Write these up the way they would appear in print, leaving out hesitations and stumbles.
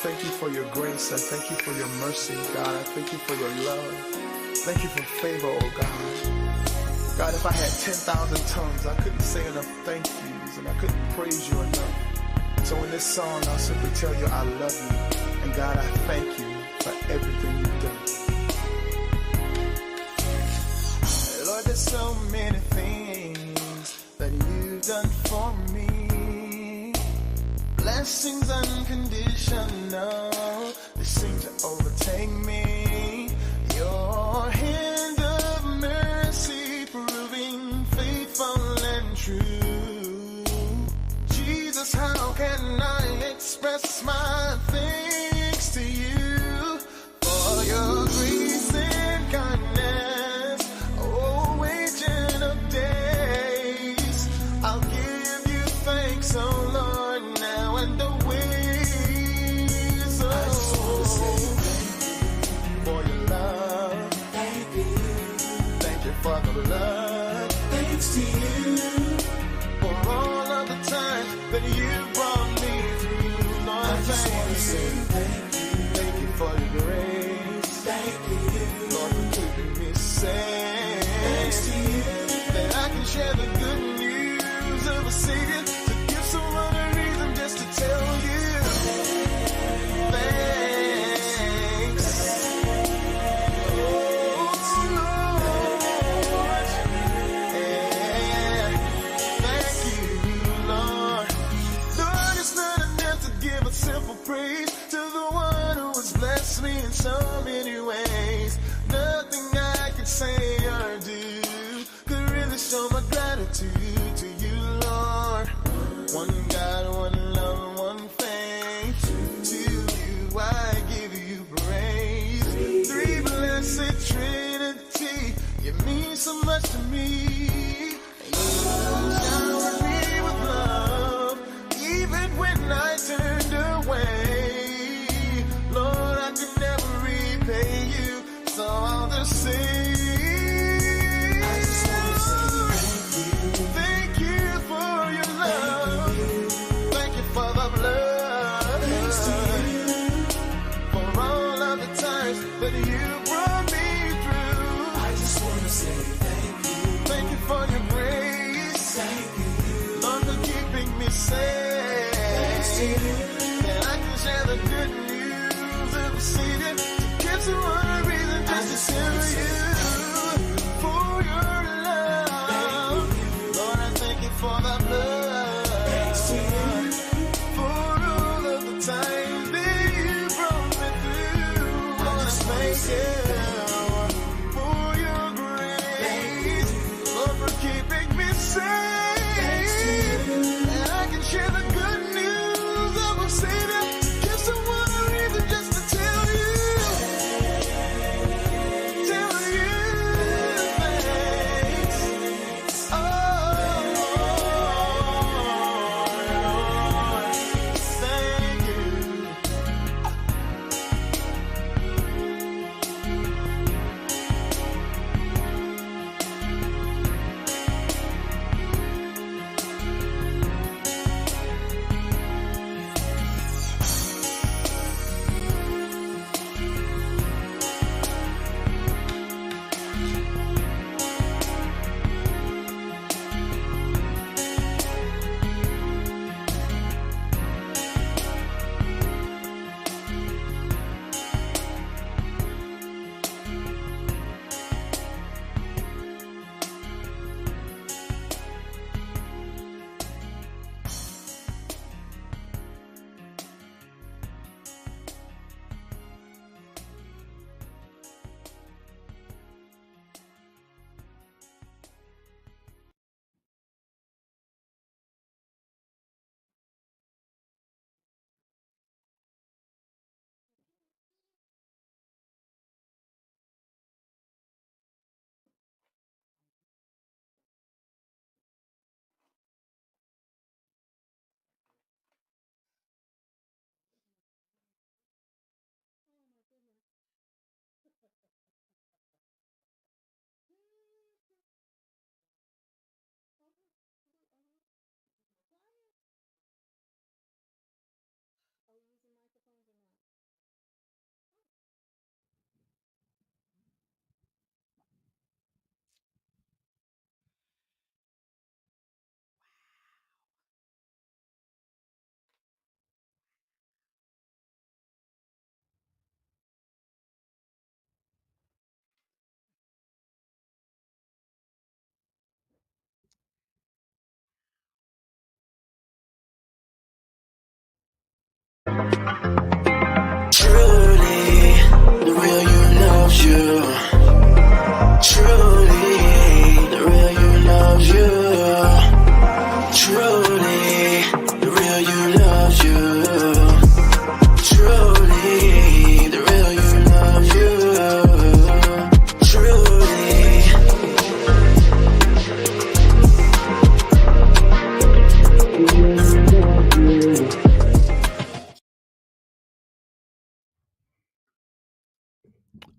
thank you for your grace. I thank you for your mercy, God. I thank you for your love. Thank you for favor, oh God. God, if I had 10,000 tongues, I couldn't say enough thank yous, and I couldn't praise you enough. So in this song, I'll simply tell you I love you. And God, I thank you for everything you've done. Lord, there's so many things that you've done for me. Blessings unconditional, they seem to overtake me. Your hand of mercy proving faithful and true. Jesus, how can I express my thanks to you for your grace and kindness, oh, ancient of days. I'll give you thanks, oh Lord, now and always. Oh, I just want to say thank you for your love. Thank you. Thank you for the love. Thanks to you for all of the times that you brought me through. Lord, I just want to say thank you. Thank you for your grace. Thank you, Lord, for keeping me safe. Thanks to you that I can share the good news of a Savior, to give someone a reason just to tell you thanks. Oh Lord, yeah, thank you, Lord. Lord, it's not enough to give a simple praise to the one who has blessed me in so many ways. Nothing I could say or do could really show my gratitude to you, Lord. One God, one love, one faith. To you I give you praise. Three blessed Trinity, you mean so much to me. You showered me with love, even when I turned away. Lord, I could never repay you, so I'll just say, I just want to say thank you for your love. Thank you for the blood. Thanks to you for all of the times that you brought me through. I just want to say thank you. Thank you for your grace. Thank you, Lord, for keeping me safe. Thanks to you that I can share the good news of a Savior, to give someone a reason just to tell you for your love. Lord, I thank you for the blood. Thanks to you for all of the times that you brought me through. Lord, I thank you for your grace. Lord, for keeping me safe. And I can share the good news of a Savior, to give someone a reason just to tell you.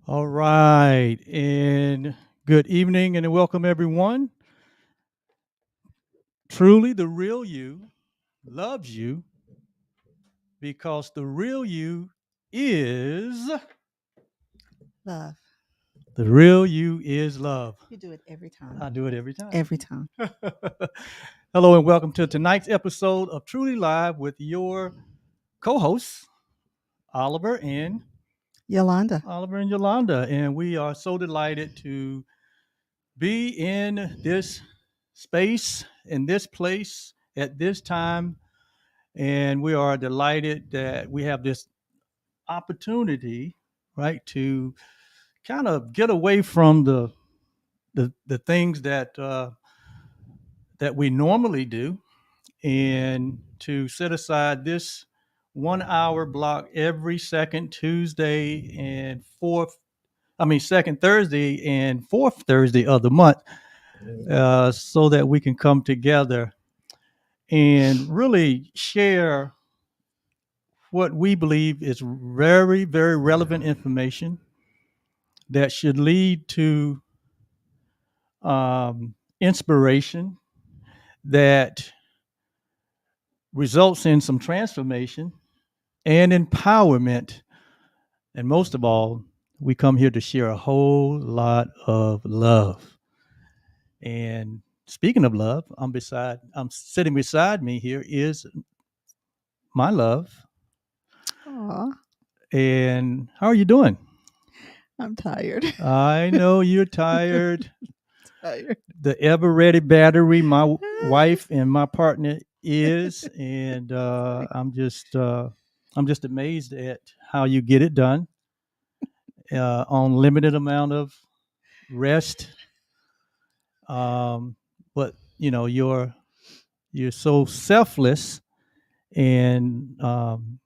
All right, and good evening and welcome everyone. Truly, the real you loves you because the real you is Love. the real you is love. You do it every time. I do it every time. Every time. Hello and welcome to tonight's episode of Truly Live with your co-hosts Oliver and Yolanda. Yolanda, and we are so delighted to be in this space, in this place, at this time. And we are delighted that we have this opportunity, right, to kind of get away from the things that we normally do, and to set aside this 1 hour block every second Tuesday and second Thursday and fourth Thursday of the month, so that we can come together and really share what we believe is very, very relevant information that should lead to inspiration, that results in some transformation and empowerment. And most of all, we come here to share a whole lot of love. And speaking of love, I'm sitting beside me here is my love. Aw, And how are you doing? I'm tired. I know you're tired. Tired. The ever ready battery, my wife and my partner is, and I'm just amazed at how you get it done on limited amount of rest. But you're so selfless, and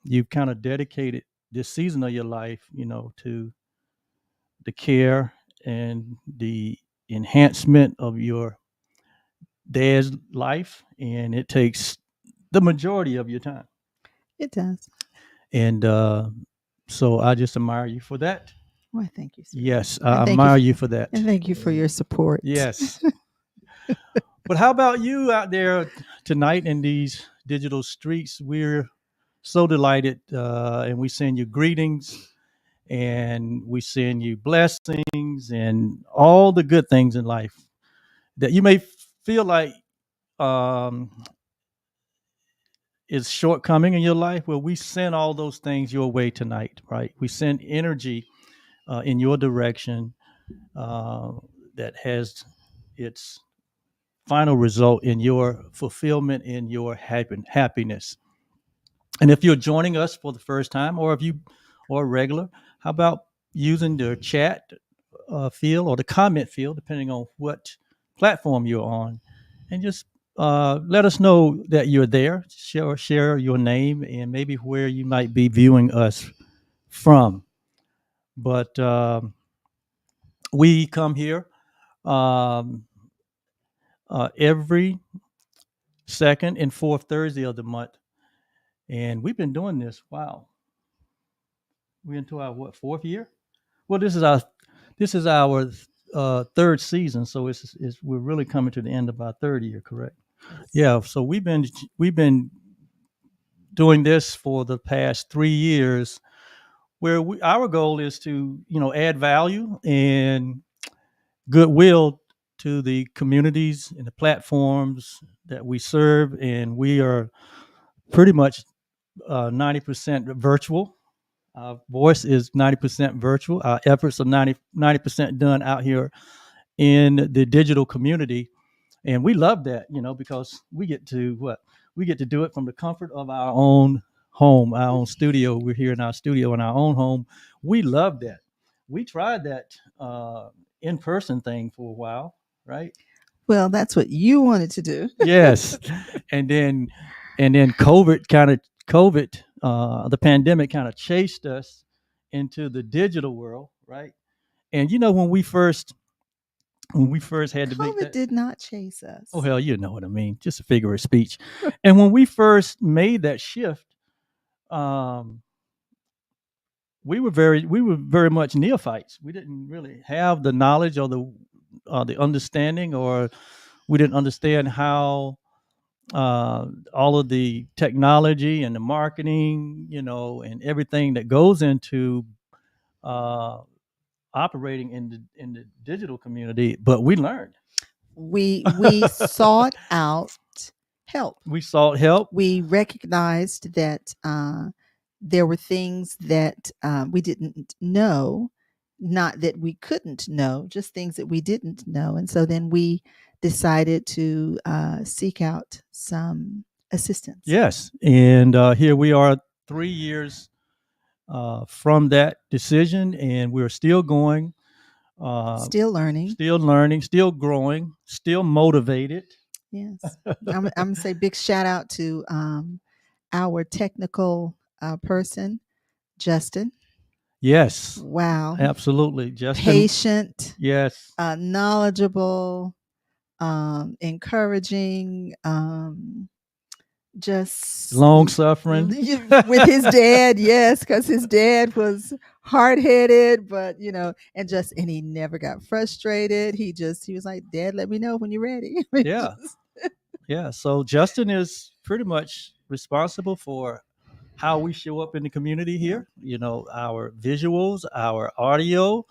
you've kind of dedicated this season of your life, to the care and the enhancement of your dad's life, and it takes the majority of your time. It does. And so I just admire you for that. Why, thank you, sir. Yes, And I thank you admire for- you for that. And thank you for your support. Yes. But how about you out there tonight in these digital streets? We're so delighted, and we send you greetings, and we send you blessings and all the good things in life that you may feel like um, is shortcoming in your life. Well, we send all those things your way tonight, right? We send energy in your direction uh, that has its final result in your fulfillment, in your happiness. And if you're joining us for the first time, or if you or regular, how about using the chat field or the comment field, depending on what platform you're on, and just let us know that you're there. Share your name and maybe where you might be viewing us from. But we come here um, every second and fourth Thursday of the month, and we've been doing this. Wow, we're into our fourth year. Well, this is our third season, so it's we're really coming to the end of our third year, correct? Yes. Yeah. So we've been doing this for the past 3 years, where our goal is to add value and goodwill to the communities and the platforms that we serve, and we are pretty much 90% virtual. Our voice is 90% virtual. Our efforts are 90% done out here in the digital community. And we love that, because we get to do it from the comfort of our own home, our own studio. We're here in our studio in our own home. We love that. We tried that in-person thing for a while, right? Well, that's what you wanted to do. Yes. and then the pandemic kind of chased us into the digital world, right? And when we first had to make COVID that. did not chase us. Oh hell, you know what I mean. Just a figure of speech. And when we first made that shift, um, we were very much neophytes. We didn't really have the knowledge or the understanding, or we didn't understand how all of the technology and the marketing, and everything that goes into uh, operating in the digital community. But we learned. We sought out help. We sought help. We recognized that there were things that we didn't know, not that we couldn't know, just things that we didn't know. And so then we decided to seek out some assistance. Yes, and here we are, 3 years from that decision, and we're still going, Still learning. still growing, still motivated. Yes. I'm going to say big shout out to our technical person, Justin. Yes, Wow. absolutely, Justin. Patient, Yes, knowledgeable, encouraging, just long suffering. with his dad. Yes, because his dad was hard-headed, but and he never got frustrated. He was like, Dad, let me know when you're ready. Yeah. Yeah, so Justin is pretty much responsible for how we show up in the community here. Our visuals, our audio,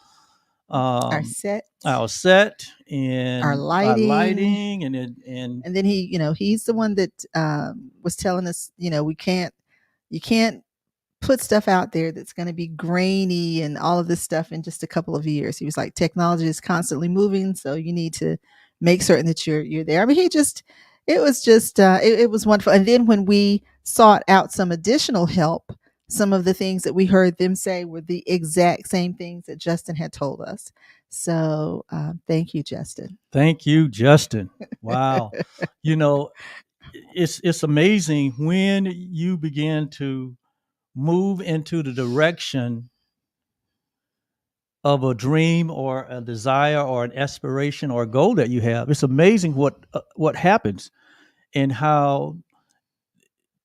Our set, and our lighting, and then he's the one that was telling us, you can't put stuff out there that's going to be grainy and all of this stuff in just a couple of years. He was like, technology is constantly moving, so you need to make certain that you're there. I mean, it was wonderful. And then when we sought out some additional help, some of the things that we heard them say were the exact same things that Justin had told us. So thank you, Justin. Thank you, Justin. Wow. It's amazing when you begin to move into the direction of a dream or a desire or an aspiration or a goal that you have. It's amazing what happens, and how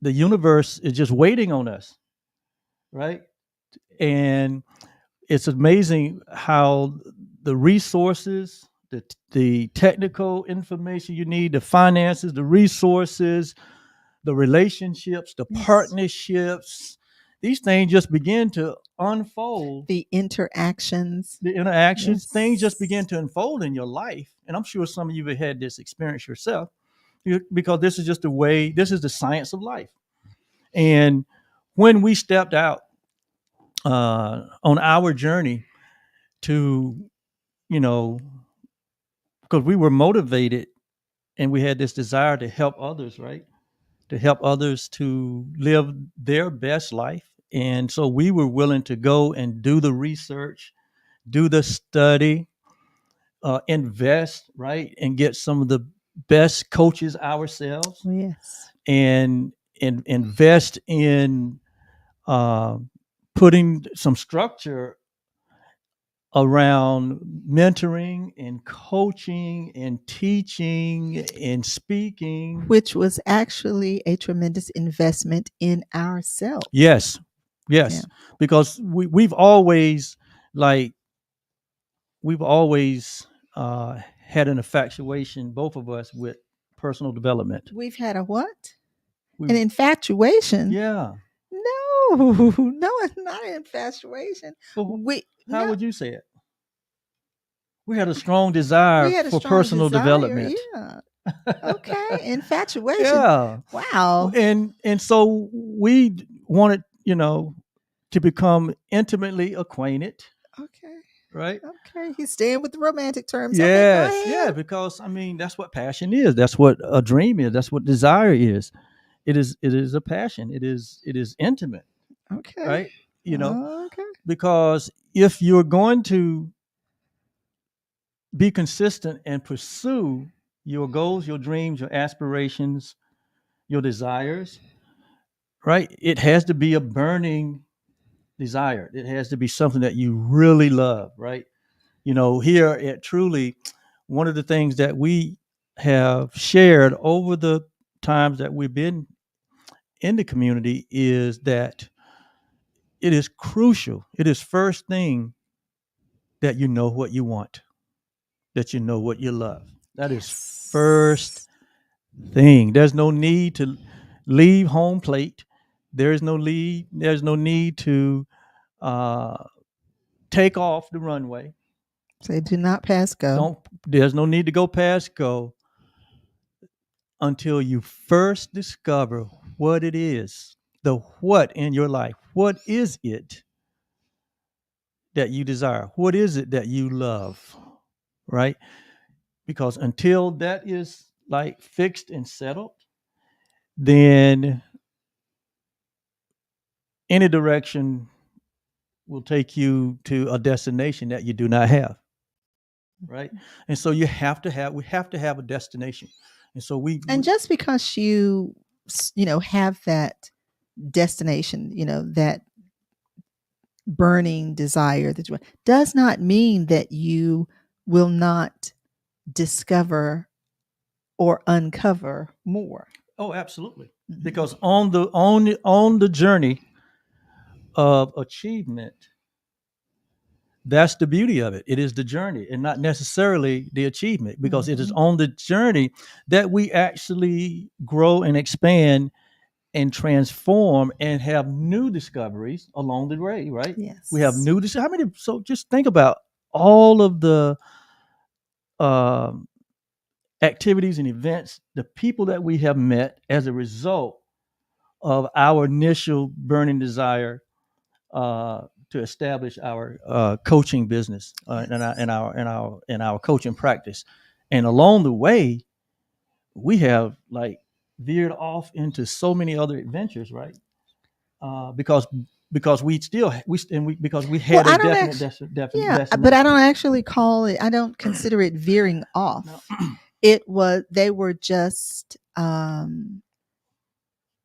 the universe is just waiting on us, right? And it's amazing how the resources, the technical information you need, the finances, the resources, the relationships, the partnerships, these things just begin to unfold. The interactions, things just begin to unfold in your life. And I'm sure some of you have had this experience yourself, because this is just the way, this is the science of life. And when we stepped out on our journey to, because we were motivated and we had this desire to help others, right? To help others to live their best life. And so we were willing to go and do the research, do the study, invest, right? And get some of the best coaches ourselves. Yes. And invest in putting some structure around mentoring and coaching and teaching and speaking, which was actually a tremendous investment in ourselves. Yes, because we've always had an infatuation, both of us, with personal development. We've had a what? An infatuation? Yeah. No, it's not an infatuation. How would you say it? We had a strong desire for personal development. Yeah. Okay. Infatuation. Yeah. Wow. And so we wanted, to become intimately acquainted. Okay. Right? Okay. He's staying with the romantic terms. Yes. Okay, yeah. Because that's what passion is. That's what a dream is. That's what desire is. It is a passion. It is intimate. Okay. Right? Okay. Because if you're going to be consistent and pursue your goals, your dreams, your aspirations, your desires, right? It has to be a burning desire. It has to be something that you really love, right? Here at Truly, one of the things that we have shared over the times that we've been in the community is that it is crucial. It is first thing that you know what you want, that you know what you love. That is first Yes. thing. There's no need to leave home plate. There's no need to uh, take off the runway. Say, do not pass go. Don't. There's no need to go past go until you first discover what it is, the what in your life. What is it that you desire? What is it that you love? Right? Because until that is like fixed and settled, then any direction will take you to a destination that you do not have. Right? And so we have to have a destination. And so And just because you have that destination, that burning desire that you want, does not mean that you will not discover or uncover more. oh, absolutely. Mhm. Because on the journey of achievement, that's the beauty of it. It is the journey and not necessarily the achievement, because it is on the journey that we actually grow and expand and transform and have new discoveries along the way, right? Yes. We have new how many so just think about all of the um activities and events, the people that we have met as a result of our initial burning desire to establish our coaching business and our coaching practice. And along the way, we have like veered off into so many other adventures, right? Because we still we because we had Well, a I don't definite yeah, destination. but I don't actually call it. I don't consider it veering off. No. They were just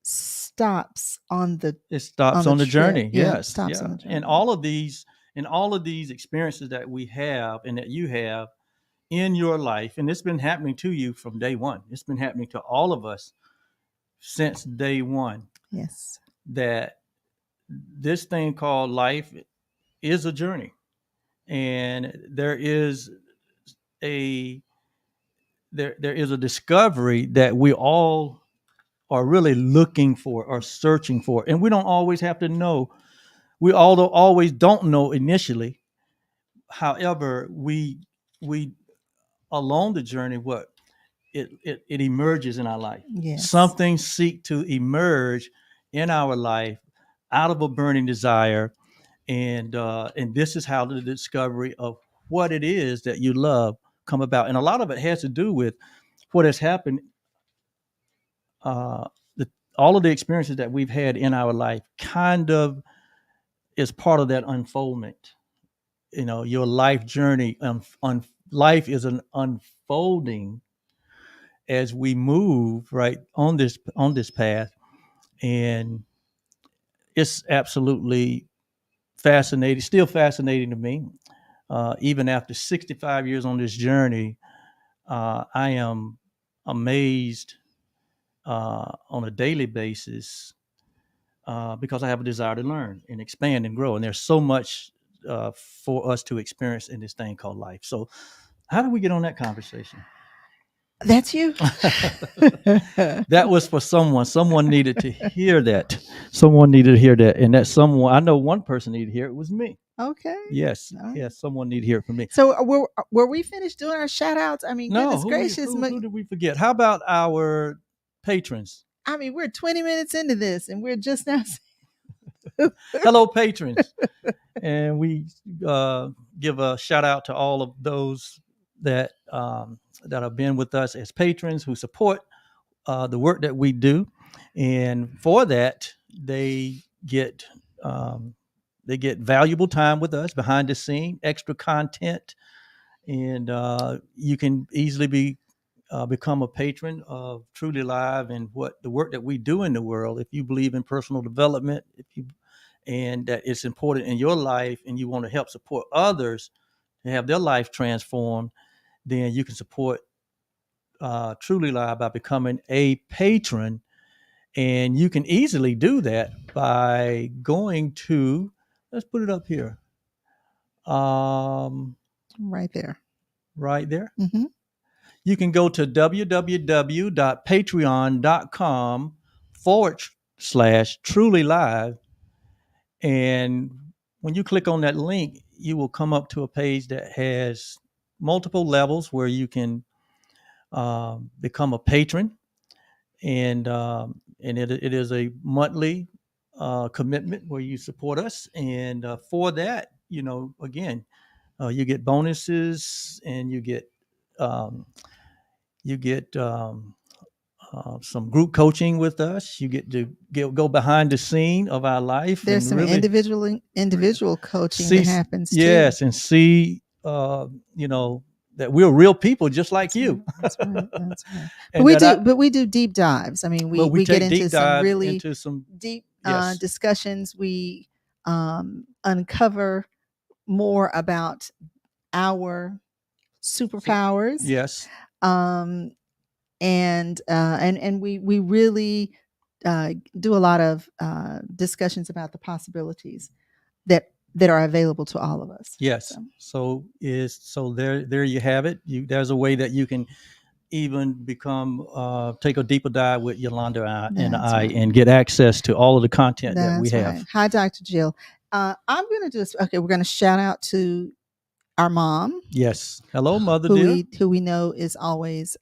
stops on the It stops on the trip. journey. Yeah, Yes, stops on yeah. the journey. And all of these experiences that we have and that you have in your life, and it's been happening to you from day one. It's been happening to all of us since day one. Yes. That this thing called life is a journey, and a there is a discovery that we all are really looking for or searching for, and we don't always have to know. We although always don't know initially. However, we along the journey, what it emerges in our life. Yes. Something seek to emerge in our life out of a burning desire, and this is how the discovery of what it is that you love come about. And a lot of it has to do with what has happened. Uh, the, all of the experiences that we've had in our life kind of is part of that unfoldment. Your life journey, life is an unfolding as we move right on this path, and it's absolutely fascinating, still fascinating to me. Even after 65 years on this journey, I am amazed on a daily basis because I have a desire to learn and expand and grow. And there's so much for us to experience in this thing called life. So, how did we get on that conversation? That's you. That was for someone. Someone needed to hear that. Someone needed to hear that. And that someone, I know one person needed to hear it, was me. Okay. Yes. All right. Yes. Someone needed to hear it from me. So were we finished doing our shout outs? I mean, No, goodness gracious. who did we forget? How about our patrons? I mean, we're 20 minutes into this and we're just now. Hello, patrons. And we give a shout out to all of those that that have been with us as patrons who support the work that we do, and for that they get valuable time with us behind the scene, extra content, and you can easily become a patron of Truly Live and what the work that we do in the world. If you believe in personal development, and that it's important in your life, and you want to help support others to have their life transformed, then you can support Truly Live by becoming a patron. And you can easily do that by going to, let's put it up here, Right there. right there. Mm-hmm. You can go to www.patreon.com/truly live. And when you click on that link, you will come up to a page that has multiple levels where you can become a patron. And it is a monthly commitment where you support us. And for that, again, you get bonuses, and um, you get some group coaching with us. You get to go behind the scene of our life There's and some really individual coaching see, that happens too. yes, and see, that we're real people just like you. That's right. That's right. But And we do deep dives. I mean, but we we get take into deep some dives really into some, deep yes, discussions. We uncover more about our superpowers. yes, Um, and we really do a lot of discussions about the possibilities that are available to all of us. yes. So there you have it. There's a way that you can even take a deeper dive with Yolanda and That's I right. and get access to all of the content that we That's have. right. Hi, Dr. Jill. I'm going to do this. Okay, we're going to shout out to our mom, Yes. Hello, Mother who dear. we know is always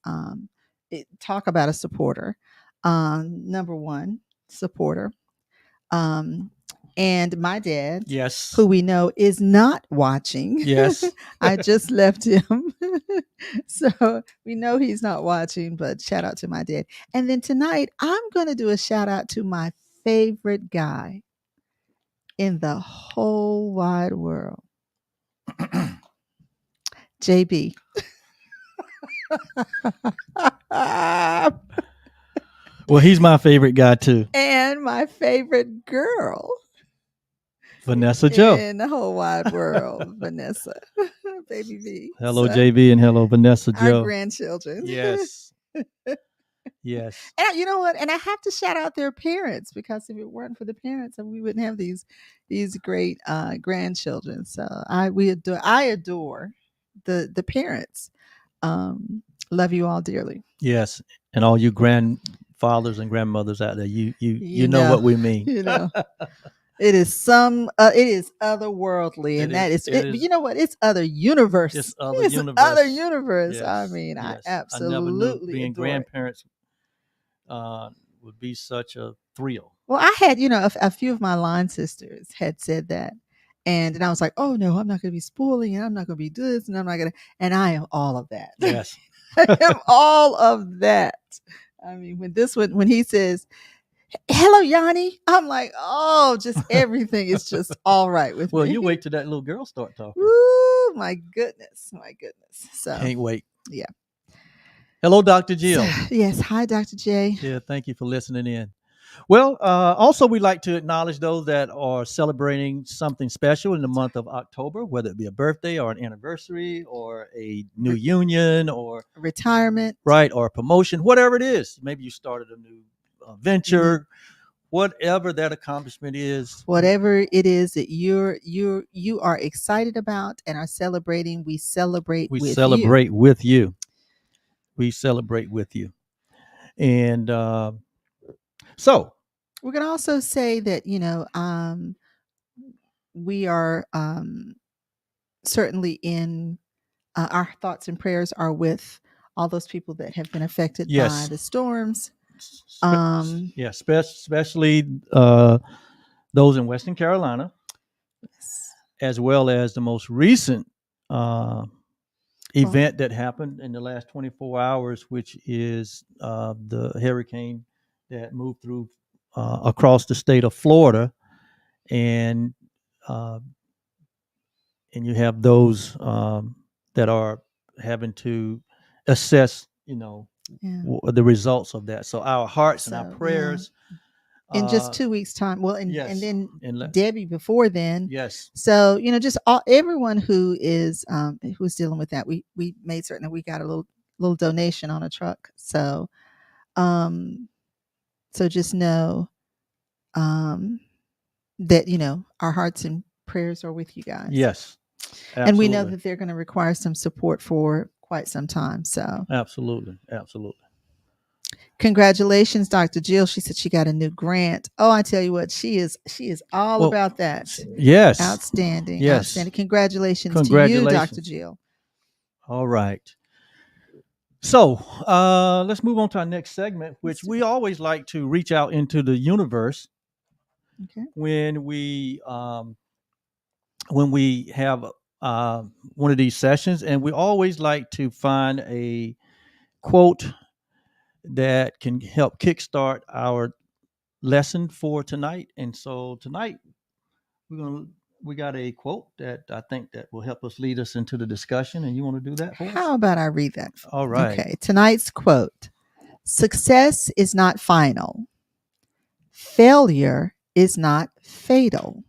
talk about a supporter. Number one supporter. And my dad, Yes. who we know is not watching. Yes. I just left him. So we know he's not watching, but shout out to my dad. And then tonight, I'm going to do a shout out to my favorite guy in the whole wide world, JB. Well, he's my favorite guy too. And my favorite girl Vanessa Joe. in the whole wide world, Vanessa, baby V. Hello, So, JB, and hello, Vanessa our Joe. grandchildren. Yes. Yes. And you know what? And I have to shout out their parents, because if it weren't for the parents, we wouldn't have these great grandchildren. So I adore the parents. Love you all dearly. Yes. And all you grandfathers and grandmothers out there, you know what we mean. You know. It is otherworldly, and that is it. You know what? It's other universe. It's other It's universe. other universe. Yes, I mean, yes. I absolutely I never knew being adore it. grandparents would be such a thrill. Well, I had, a few of my line sisters had said that. And I was like, oh no, I'm not going to be spoiling, and I'm not going to be this, and I'm not going to, and I am all of that. Yes. I am all of that. I mean, when he says, hello, Yanni, I'm like, oh, just everything is just all right with me. Well, you wait till that little girl start talking. Ooh, my goodness. So Can't wait. Yeah. Hello, Dr. Jill. Yes. Hi, Dr. J. Yeah, thank you for listening in. Well, also, we'd like to acknowledge those that are celebrating something special in the month of October, whether it be a birthday or an anniversary or a new union or retirement, right, or a promotion, whatever it is. Maybe you started a new venture, whatever that accomplishment is. Whatever it is that you are excited about and are celebrating, we celebrate with you. We celebrate with you. And so we're going to also say that, we are certainly in our thoughts and prayers are with all those people that have been affected by the storms. Especially those in Western Carolina, as well as the most recent event that happened in the last 24 hours, which is the hurricane that moved through across the state of Florida, and you have those that are having to assess, the results of that. So our hearts and our prayers. In just 2 weeks' time. Well, and then Debbie before then. Yes. So just everyone who is who's dealing with that. We made certain that we got a little donation on a truck. So So just know that, our hearts and prayers are with you guys. Yes. Absolutely. And we know that they're going to require some support for quite some time. So absolutely. Congratulations, Dr. Jill. She said she got a new grant. Oh, I tell you what, she is all about that. Yes. Outstanding. Yes. Outstanding. Congratulations to you, Dr. Jill. All right. So let's move on to our next segment, which we always like to reach out into the universe. Okay. When we have one of these sessions, and we always like to find a quote that can help kickstart our lesson for tonight. And so tonight we got a quote that I think that will help us lead us into the discussion. And you want to do that for us? How about I read that? All right. Okay. Tonight's quote: success is not final. Failure is not fatal.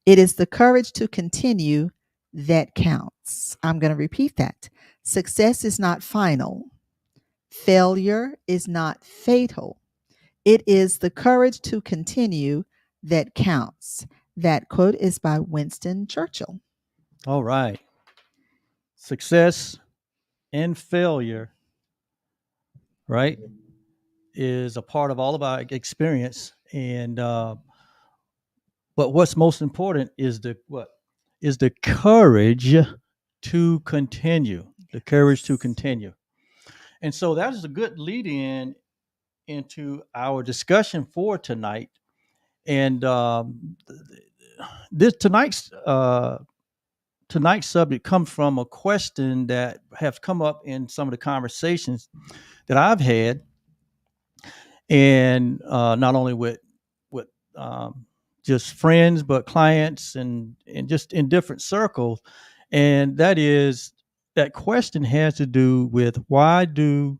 It is the courage to continue that counts. I'm going to repeat that. Success is not final. Failure is not fatal. It is the courage to continue that counts. That quote is by Winston Churchill. All right. Success and failure, right, is a part of all of our experience. And but what's most important is the courage to continue. The courage to continue. And so that is a good lead in into our discussion for tonight. And this tonight's subject comes from a question that has come up in some of the conversations that I've had, and not only with just friends, but clients and just in different circles. And that question has to do with, why do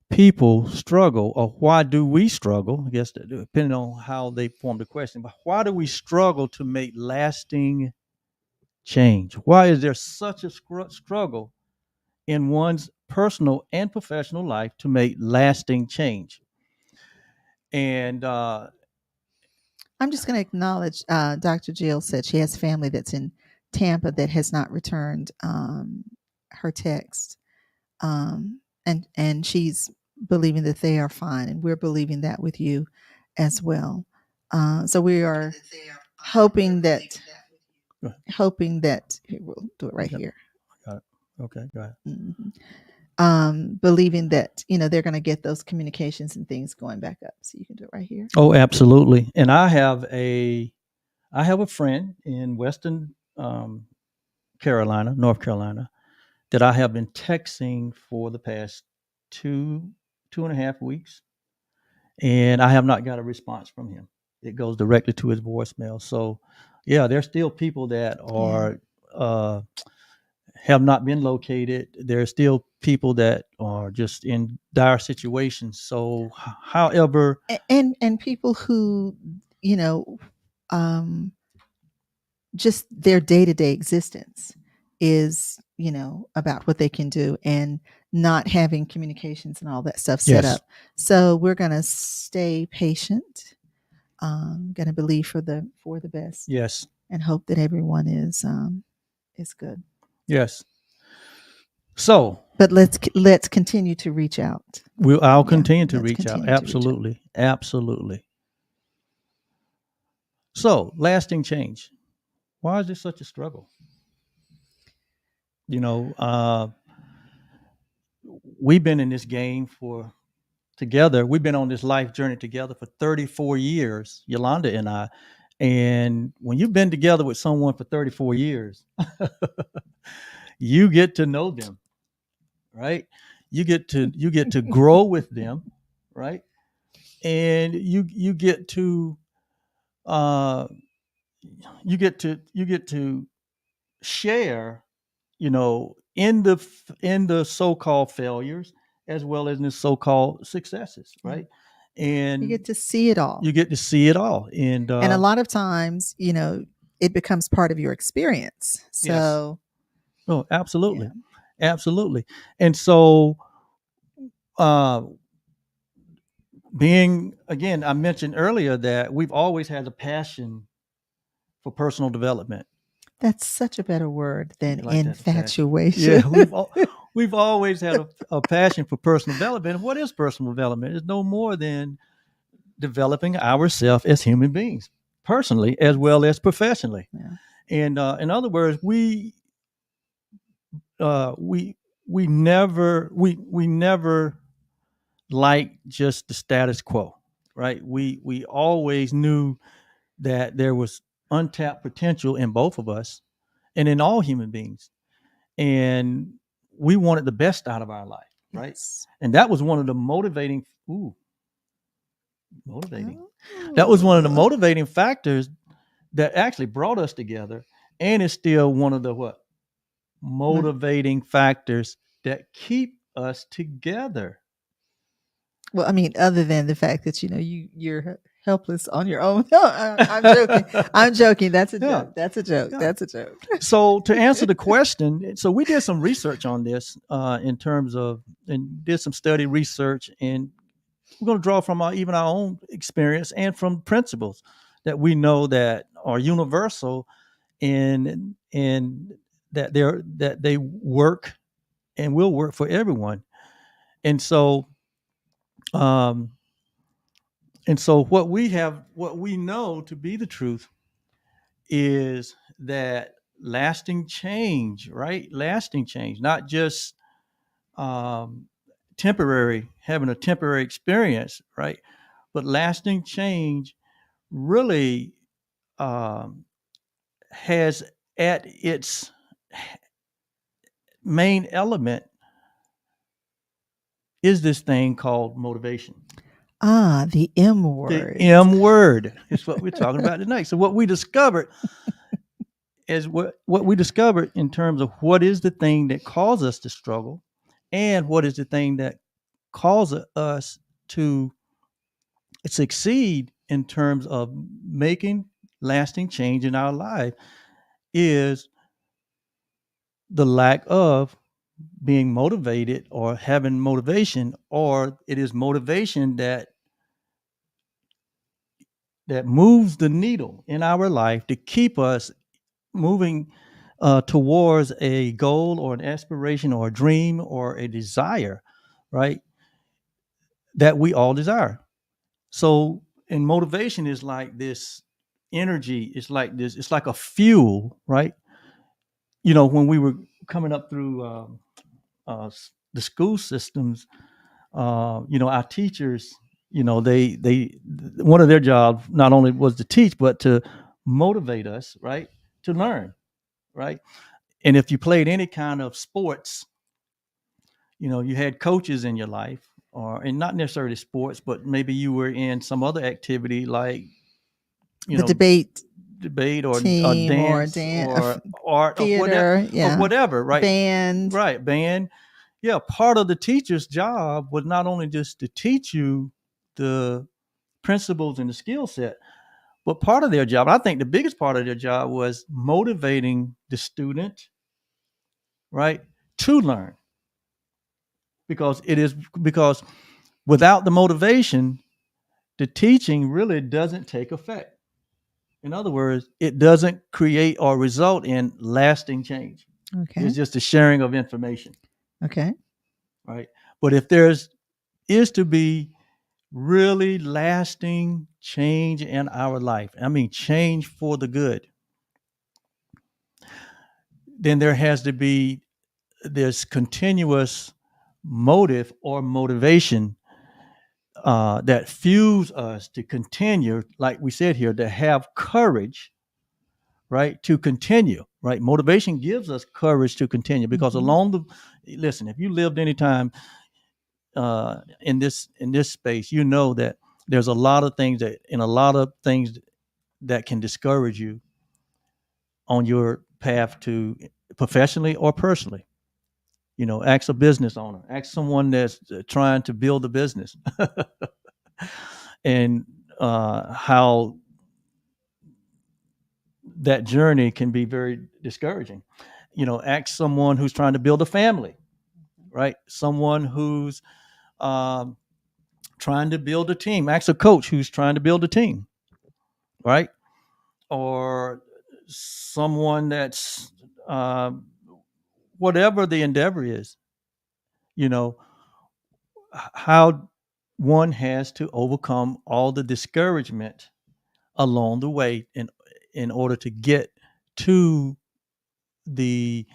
people struggle, or why do we struggle? I guess depending on how they form the question, but why do we struggle to make lasting change? Why is there such a struggle in one's personal and professional life to make lasting change? And I'm just going to acknowledge Dr. Jill said she has family that's in Tampa that has not returned her text. And she's believing that they are fine. And we're believing that with you as well. So we are hoping that here, we'll do it right here. Got it. Okay, go ahead. Mm-hmm. Believing that, they're going to get those communications and things going back up. So you can do it right here. Oh, absolutely. And I have a friend in Western Carolina, North Carolina, that I have been texting for the past two and a half weeks, and I have not got a response from him. It goes directly to his voicemail. So, yeah, there's still people that are have not been located. There's still people that are just in dire situations. So, however, and people who, just their day-to-day existence is, about what they can do, and not having communications and all that stuff set up. So we're going to stay patient, going to believe for the best. Yes. And hope that everyone is good. Yes. So, but let's continue to reach out. I'll continue to reach out. Absolutely. Absolutely. So, lasting change. Why is this such a struggle? We've been in this game together. We've been on this life journey together for 34 years, Yolanda and I. And when you've been together with someone for 34 years, you get to know them, right? You get to grow with them, right? And you get to share, in the so-called failures as well as in the so-called successes, right? And you get to see it all. And a lot of times, it becomes part of your experience. So, oh, absolutely, absolutely. And so, being, again, I mentioned earlier that we've always had a passion for personal development. That's such a better word than You like that, a passion? infatuation. Yeah, we've always had a passion for personal development. What is personal development? It's no more than developing ourselves as human beings, personally as well as professionally. Yeah. And in other words, uh, we we never like just the status quo, right? We always knew that there was untapped potential in both of us and in all human beings, and we wanted the best out of our life, right? Yes. And that was one of the motivating. That was one of the Oh. motivating factors that actually brought us together, and it's still one of the what motivating factors that keep us together. Well, I mean, other than the fact that you're helpless on your own. No, I'm joking. I'm joking. That's a Yeah. joke. That's a joke. Yeah. That's a joke. So to answer the question, so we did some research on this in terms of, and did some study research, and we're going to draw from even our own experience and from principles that we know that are universal, and that they work and will work for everyone. And so um, what we know to be the truth is that lasting change, right? Lasting change, not just um, having a temporary experience, right? But lasting change really um, has at its main element is this thing called motivation. Ah, the M The word. M word is what we're talking about tonight. So what we discovered is what we discovered in terms of what is the thing that causes us to struggle, and what is the thing that causes us to succeed in terms of making lasting change in our life, is the lack of being motivated or having motivation, or it is motivation that moves the needle in our life to keep us moving towards a goal or an aspiration or a dream or a desire, right? That we all desire. So, and motivation is like this energy. It's like this. It's like a fuel, right? When we were coming up through the school systems, our teachers, they one of their jobs not only was to teach, but to motivate us, right, to learn, right. And if you played any kind of sports, you had coaches in your life, and not necessarily sports, but maybe you were in some other activity like, The debate debate or team or dance or art theater, or yeah, whatever, right? band. Right, band. Yeah, part of the teacher's job was not only just to teach you the principles and the skill set, but part of their job, I think the biggest part of their job, was motivating the student, right, to learn. Because without the motivation, the teaching really doesn't take effect. In other words, it doesn't create or result in lasting change. Okay. It's just a sharing of information, Okay. right? But if there's is to be really lasting change in our life, I mean change for the good, then there has to be this continuous motive or motivation that fuels us to continue, like we said here, to have courage, right, to continue, right. Motivation gives us courage to continue, because listen, if you lived any time in this space, you know that there's a lot of things that can discourage you on your path to professionally or personally. Ask a business owner, ask someone that's trying to build a business, and how that journey can be very discouraging. Ask someone who's trying to build a family, right? Someone who's um, trying to build a team. Ask a coach who's trying to build a team, right? Or someone that's whatever the endeavor is, you know, how one has to overcome all the discouragement along the way in order to get to the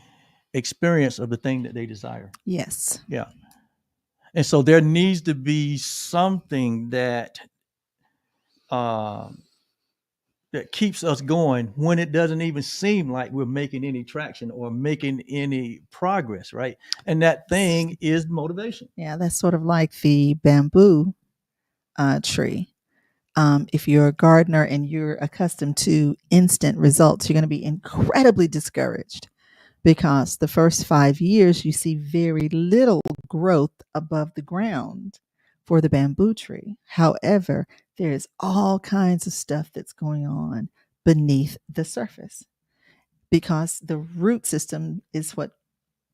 experience of the thing that they desire. Yes. Yeah. And so there needs to be something that that keeps us going when it doesn't even seem like we're making any traction or making any progress, right? And that thing is motivation. Yeah, that's sort of like the bamboo tree. If you're a gardener and you're accustomed to instant results, you're going to be incredibly discouraged because the first 5 years you see very little growth above the ground for the bamboo tree. However, there's all kinds of stuff that's going on beneath the surface because the root system is what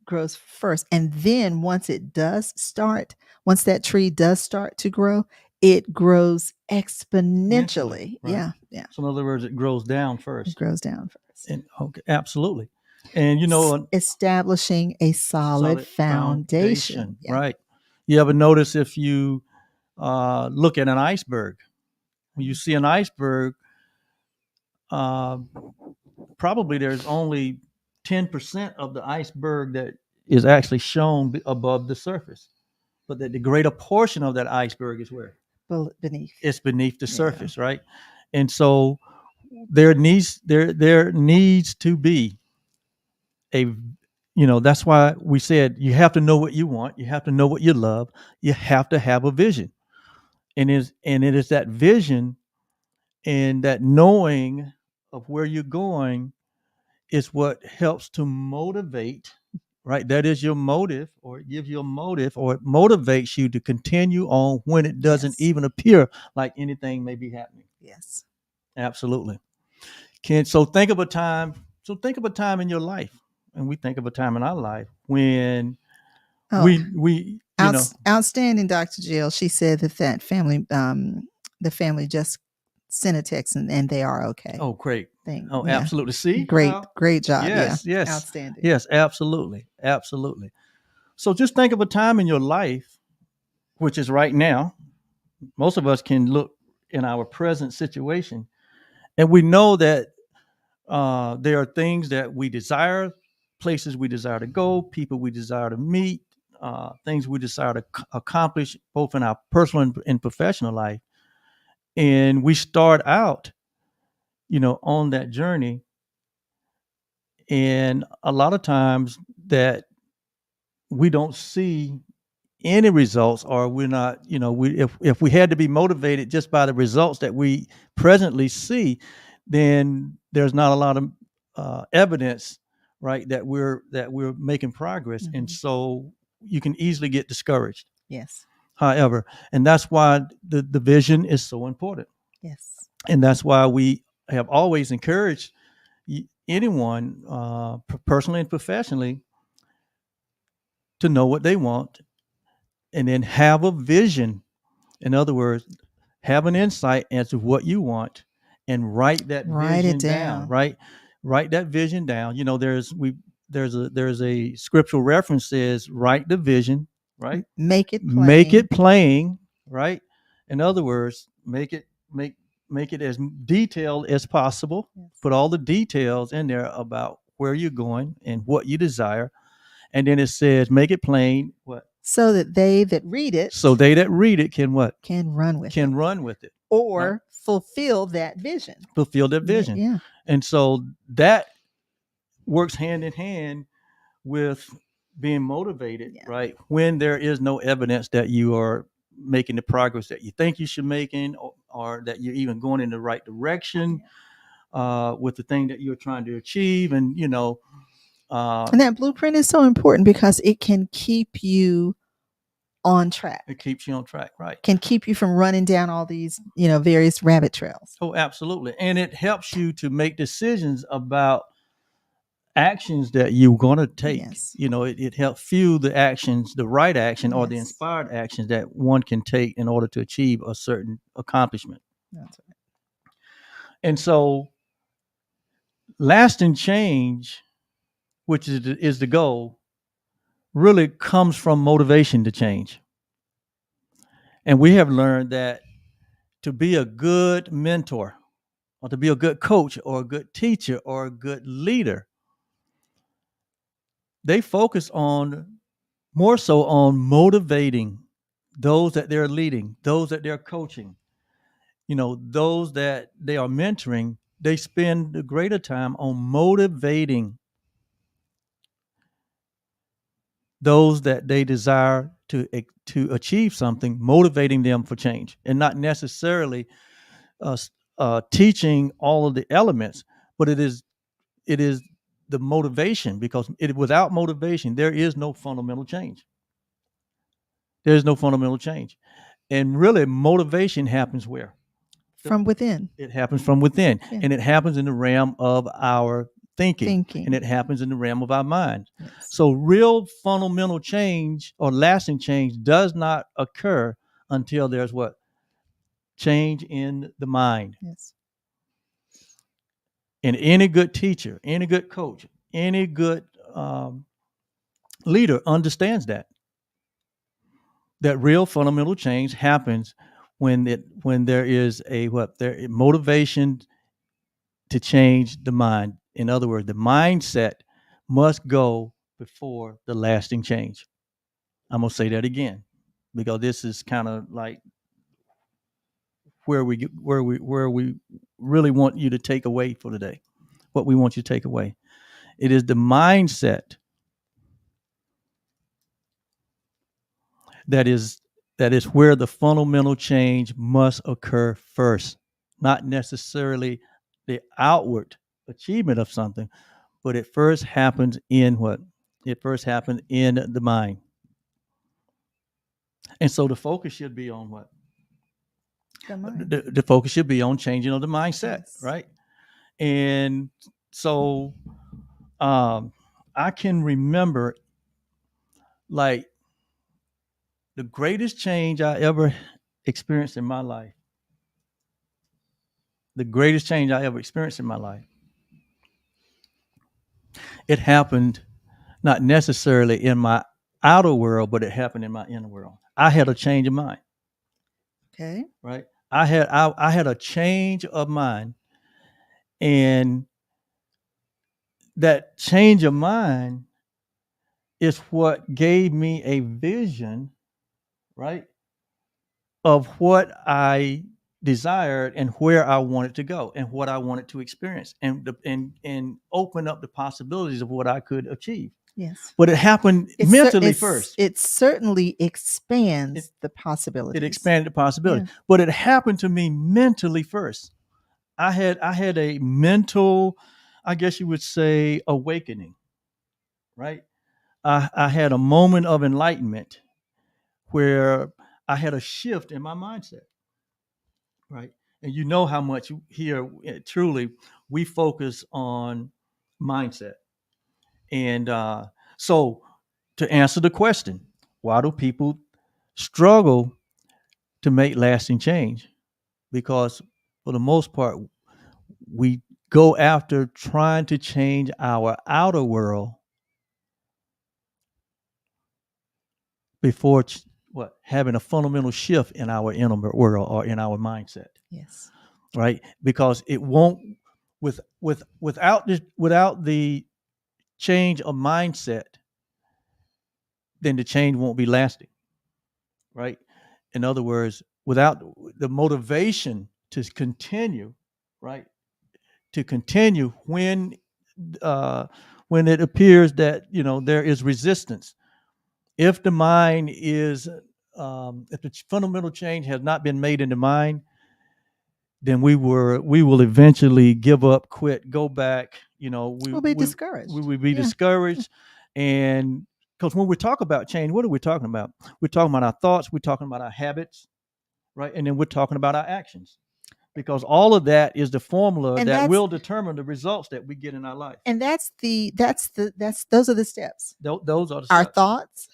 grows first. And then once that tree does start to grow, it grows exponentially. Right. Yeah. So in other words, it grows down first. It grows down first. And okay, absolutely. And establishing a solid foundation. Yeah. Right. You ever notice if you look at an iceberg, when you see an iceberg, probably there's only 10% of the iceberg that is actually shown above the surface, but that the greater portion of that iceberg is where? Beneath. It's beneath the surface, right? And so there needs to be that's why we said you have to know what you want, you have to know what you love, you have to have a vision. And it is that vision and that knowing of where you're going is what helps to motivate, right? That is your motive, or it gives you a motive, or it motivates you to continue on when it doesn't even appear like anything may be happening. Yes. Absolutely. So think of a time in your life, and we think of a time in our life when we outstanding, Dr. Jill. She said that family, the family just sent a text and they are okay. Oh, great. Thing. Oh, yeah. Absolutely. See? Great job. Yes, yes. Outstanding. Yes, absolutely. Absolutely. So just think of a time in your life, which is right now. Most of us can look in our present situation, and we know that there are things that we desire, places we desire to go, people we desire to meet, things we desire to accomplish both in our personal and professional life. And we start out, on that journey. And a lot of times that we don't see any results, or we're not, if we had to be motivated just by the results that we presently see, then there's not a lot of evidence, right, that we're making progress. Mm-hmm. And so you can easily get discouraged. Yes. However, and that's why the vision is so important. Yes. And that's why we have always encouraged anyone, personally and professionally, to know what they want and then have a vision. In other words, have an insight as to what you want and write that vision down. Right? Write that vision down. There's a scriptural reference says write the vision, right? Make it plain, right? In other words, make it as detailed as possible. Yes. Put all the details in there about where you're going and what you desire. And then it says, make it plain. What? So that they that read it can what? Can run with it. Or right? Fulfill that vision. Yeah. And so that works hand in hand with being motivated, right? When there is no evidence that you are making the progress that you think you should make or that you're even going in the right direction with the thing that you're trying to achieve. And, and that blueprint is so important because it can keep you on track. It keeps you on track, right? Can keep you from running down all these, various rabbit trails. Oh, absolutely. And it helps you to make decisions about actions that you're going to take. Yes. It helps fuel the actions, the right action or the Yes. inspired actions that one can take in order to achieve a certain accomplishment. That's right. And so lasting change, which is the goal, really comes from motivation to change. And we have learned that to be a good mentor or to be a good coach or a good teacher or a good leader, they focus on more so on motivating those that they're leading, those that they're coaching, those that they are mentoring. They spend the greater time on motivating those that they desire to achieve something, motivating them for change, and not necessarily uh, teaching all of the elements, but it is the motivation, because without motivation there is no fundamental change. There is no fundamental change, and really motivation happens where? From within. It happens from within, Yeah. and it happens in the realm of our thinking, Thinking. and it happens in the realm of our mind. Yes. So real fundamental change or lasting change does not occur until there's what? Change in the mind. Yes. And any good teacher, any good coach, any good leader understands that real fundamental change happens when there is motivation to change the mind. In other words, the mindset must go before the lasting change. I'm gonna say that again, because this is kind of like where we really want you to take away for today. What we want you to take away. It is the mindset that is where the fundamental change must occur first, not necessarily the outward achievement of something, but it first happens in what? It first happens in the mind. And so the focus should be on what? The mind. The focus should be on changing of the mindset, Yes. right? And so I can remember, like, the greatest change I ever experienced in my life. The greatest change I ever experienced in my life. It happened not necessarily in my outer world, but it happened in my inner world. I had a change of mind. Okay. Right? I had a change of mind, and that change of mind is what gave me a vision, right, of what I desired and where I wanted to go and what I wanted to experience, and open up the possibilities of what I could achieve. Yes. But it happened mentally first. It certainly expands the possibilities. It expanded the possibility, but it happened to me mentally first. I had a mental, I guess you would say, awakening, right? I had a moment of enlightenment where I had a shift in my mindset, right? And you know how much here truly we focus on mindset. And so to answer the question, why do people struggle to make lasting change? Because for the most part, we go after trying to change our outer world before having a fundamental shift in our inner world or in our mindset. Yes. Right? Because it won't without the change of mindset, then the change won't be lasting. Right? In other words, without the motivation to continue, right? To continue when it appears that there is resistance. If the mind is if the fundamental change has not been made in the mind, then we will eventually give up, quit, go back. We'll be discouraged. We will be discouraged, and because when we talk about change, what are we talking about? We're talking about our thoughts. We're talking about our habits, right? And then we're talking about our actions. because all of that is the formula And that will determine the results that we get in our life. And those are the steps. Those are the Our steps. Our thoughts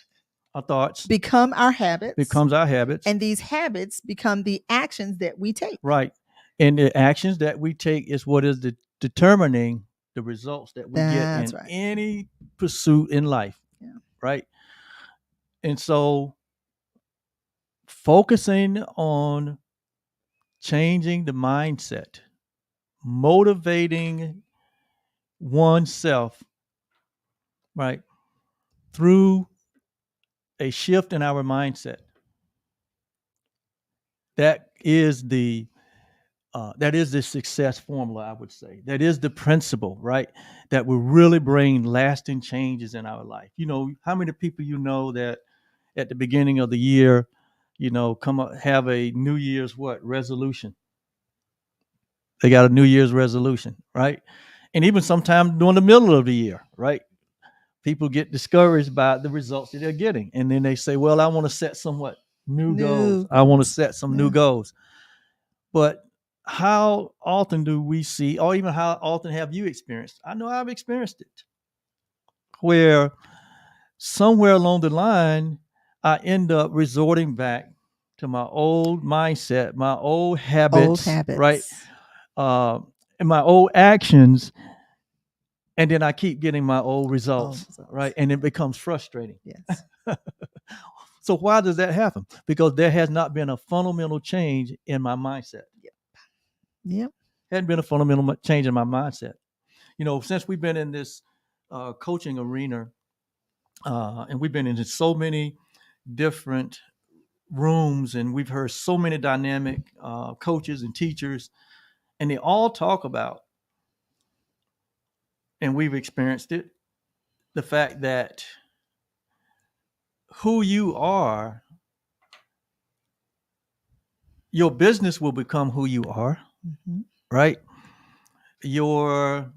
thoughts become our habits. becomes our habits. And these habits become the actions that we take. Right. And the actions that we take is what is determining the results that we get in any pursuit in life. Yeah. Right. And so focusing on changing the mindset, motivating oneself, right, through a shift in our mindset. That is the success formula, I would say. That is the principle, right? That will really bring lasting changes in our life. You know, how many people you know that at the beginning of the year, you know, come up, have a New Year's resolution? They got a New Year's resolution, right? And even sometime during the middle of the year, right? People get discouraged by the results that they're getting. And then they say, well, I want to set some new goals. I want to set some new goals. But how often do we see, or even how often have you experienced? I know I've experienced it, where somewhere along the line, I end up resorting back to my old mindset, my old habits, right? And my old actions. And then I keep getting my old results, right? And it becomes frustrating. Yes. So why does that happen? Because there has not been a fundamental change in my mindset. Yep. Hadn't been a fundamental change in my mindset. You know, since we've been in this coaching arena, and we've been in so many different rooms, and we've heard so many dynamic coaches and teachers, and they all talk about, and we've experienced it, the fact that who you are, your business will become who you are, right? Your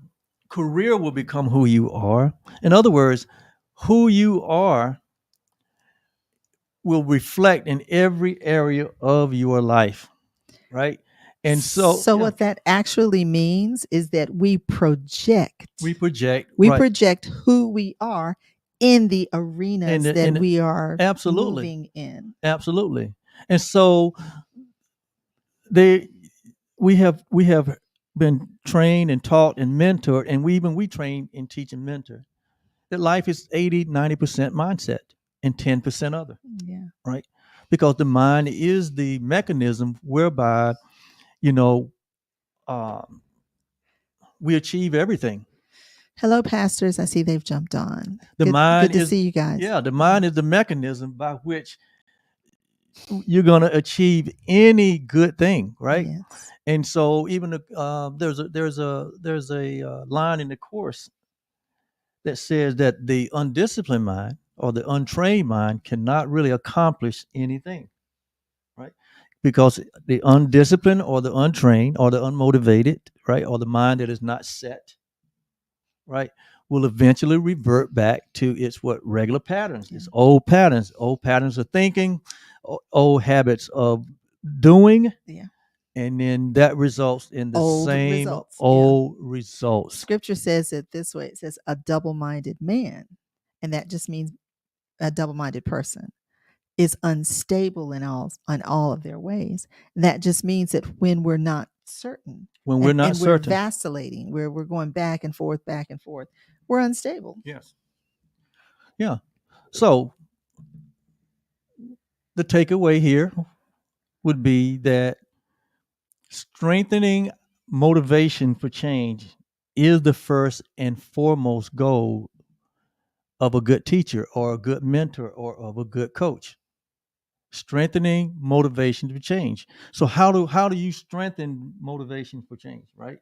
career will become who you are. In other words, who you are will reflect in every area of your life, right? And so what that actually means is that we project who we are in the arenas that we are moving in. Absolutely. And so we have been trained and taught and mentored, and we train and teach and mentor that life is 80-90% mindset and 10% other. Yeah. Right? Because the mind is the mechanism whereby, you know, we achieve everything. Hello, pastors. I see they've jumped on. Good to see you guys. Yeah, the mind is the mechanism by which you're going to achieve any good thing, right? Yes. And so even there's a line in the course that says that the undisciplined mind or the untrained mind cannot really accomplish anything, right? Because the undisciplined or the untrained or the unmotivated, right, or the mind that is not set, right, will eventually revert back to its regular patterns, its old patterns of thinking, old habits of doing. Yeah. And then that results in the same old results. Scripture says it this way. It says a double-minded man. And that just means a double-minded person is unstable in all of their ways. And that just means that when we're not certain, we're vacillating, we're going back and forth, we're unstable. Yes. Yeah. So the takeaway here would be that strengthening motivation for change is the first and foremost goal of a good teacher or a good mentor or of a good coach. Strengthening motivation for change. So how do you strengthen motivation for change, right?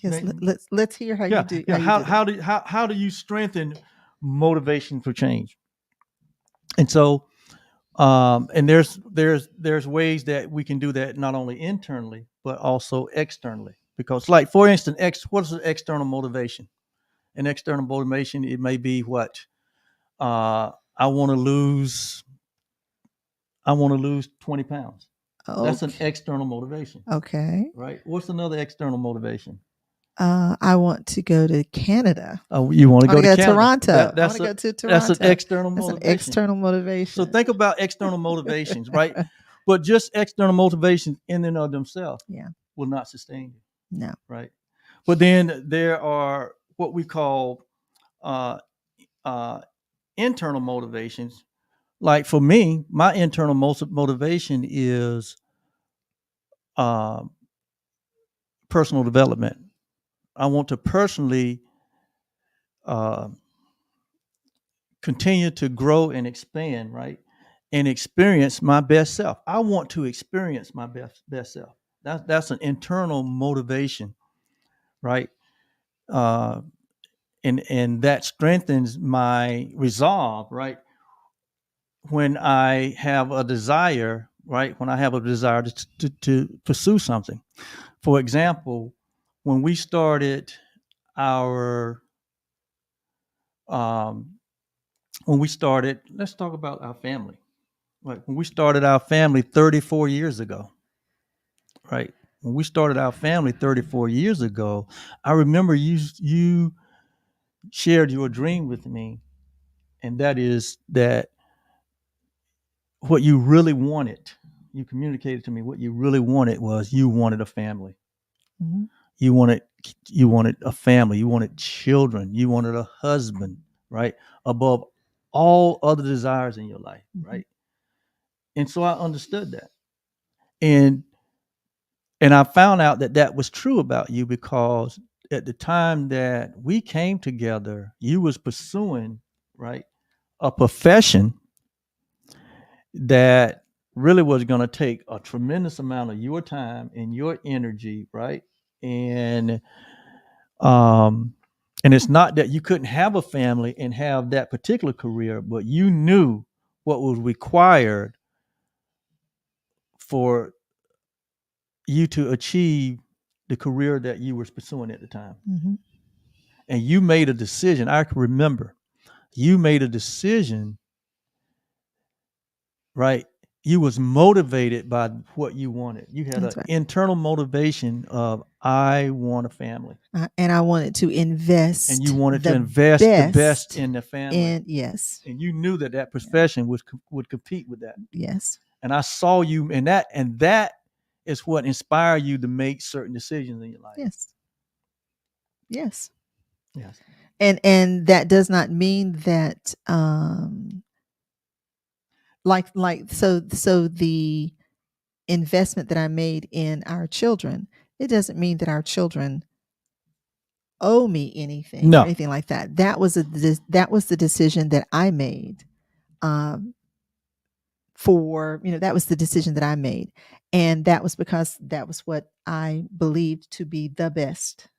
Yes, let's hear how you do. Yeah. How do you strengthen motivation for change? And so and there's ways that we can do that, not only internally but also externally. Because, like, for instance, what is an external motivation? An external motivation, it may be I want to lose 20 pounds. That's an Okay. external motivation, Okay. right? What's another external motivation? I want to go to Canada. Oh, you want to I want go to to go to Canada. Toronto. I want to go to That's an Toronto. external That's an motivation. external So motivation. think about external motivations, right? But just external motivations in and of themselves Yeah. will not sustain you, No. right? But then there are what we call uh, uh, internal motivations. Like for me, my internal motivation is uh, personal development. I want to personally uh, continue to grow and expand, right? And experience my best self. I want to experience my best self. That's an internal motivation, right? Uh, and that strengthens my resolve, right? When I have a desire, right? When I have a desire to pursue something. For example, when we started our um, let's talk about our family. Like when we started our family 34 years ago, right? When we started our family 34 years ago, I remember you shared your dream with me, and that is that what you really wanted, you communicated to me what you really wanted was you wanted a family. Mm-hmm. You wanted you wanted a family, you wanted children, you wanted a husband, right? Above all other desires in your life, Mm-hmm. right? And so I understood that. And and I found out that that was true about you because at the time that we came together, you was pursuing, right, a profession that really was going to take a tremendous amount of your time and your energy, right? And um and it's not that you couldn't have a family and have that particular career, but you knew what was required for you to achieve the career that you were pursuing at the time. Mm-hmm. And you made a decision. I can remember you made a decision, right? You was motivated by what you wanted. You had an That's right. internal motivation of I want a family, And I wanted to invest and you wanted to the invest the best best in the family, in, yes, and you knew that that profession would compete with that. yes, And I saw you in that, and that is what inspired you to make certain decisions in your life. yes, yes. Yes. And that does not mean that so the investment that I made in our children, it doesn't mean that our children owe me anything or No. anything like that. That was the decision that I made. Um, that was the decision that I made, and that was because that was what I believed to be the best